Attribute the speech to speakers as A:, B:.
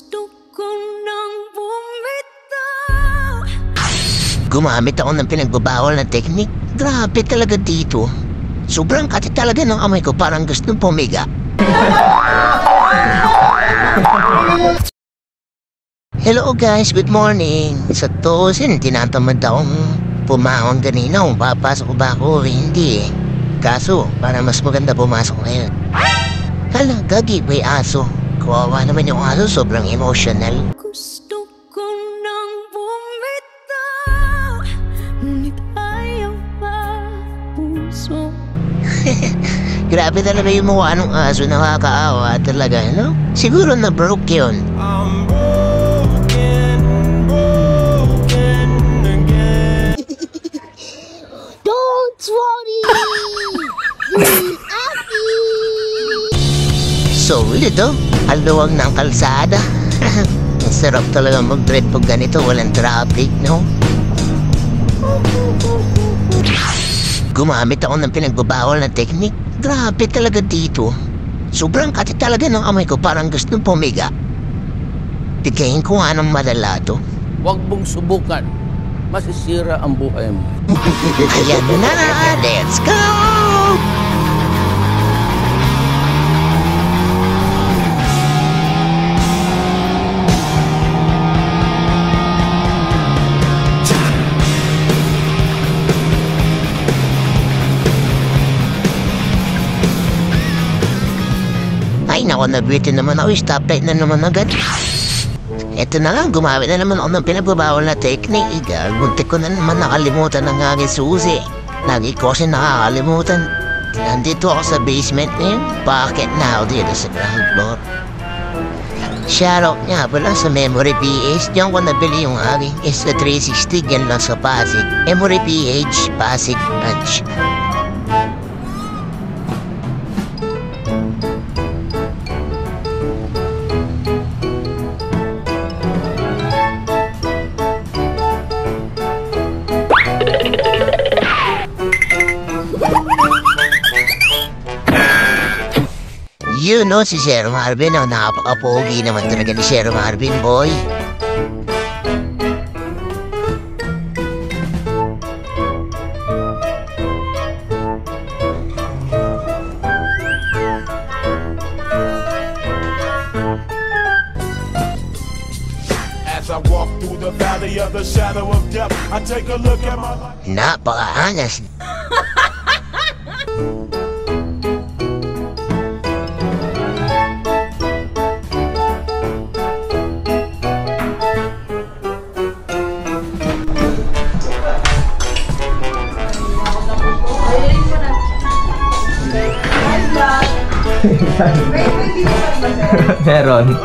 A: Gusto ko nang bumitaw.
B: Gumamit ako ng pinagbabawal na teknik. Grabe talaga dito. Sobrang kati talaga ng amoy ko, parang gusto pumiga. Hello guys, good morning. Sa tusin, tinatamad akong pumahon kanina kung papasok ba ako o hindi eh. Kaso, para mas maganda pumasok ngayon. Hala, gagi, may aso. Kawawa naman yung aso, sobrang emotional.
A: Gusto ko nang bumitaw, ngunit ayaw pa puso.
B: Grabe talaga yung mukha ng aso, nakakaawa talaga, no? Siguro na broke yun.
A: Don't worry!
B: Solid oh, aluwag ng kalsada. Ang sarap talaga mag-drive pag ganito, walang traffic, no? Gumamit ako ng pinagbabawal na teknik. Grabe talaga dito. Sobrang kati talaga ng amoy ko, parang gusto pumiga. Tigayin ko nga ng malala to.
C: Huwag mong subukan. Masisira ang buhay mo.
B: Ayan na, let's go! Ay naku, nabitin naman ako, stoplight na naman agad. Eto na lang, gumamit na naman ako ng pinagbabawal na technique. Muntik ko na naman nakalimutan ng aking susi. Lagi ko kasi nakakalimutan. Nandito ako sa basement ngayon. Bakit na ako dito sa ground floor? Shoutout nga pala sa Memory PH. Diyan ko nabili yung aking SK360. Yan lang sa Pasig. Memory PH, Pasig Branch. You know si Sir Marvin, oh, napaka-pogi naman talaga ni Sir Marvin, boy.
D: As I walk through the valley of the shadow of death, I take a look at my life.
B: Napaka-angas.
E: Meron.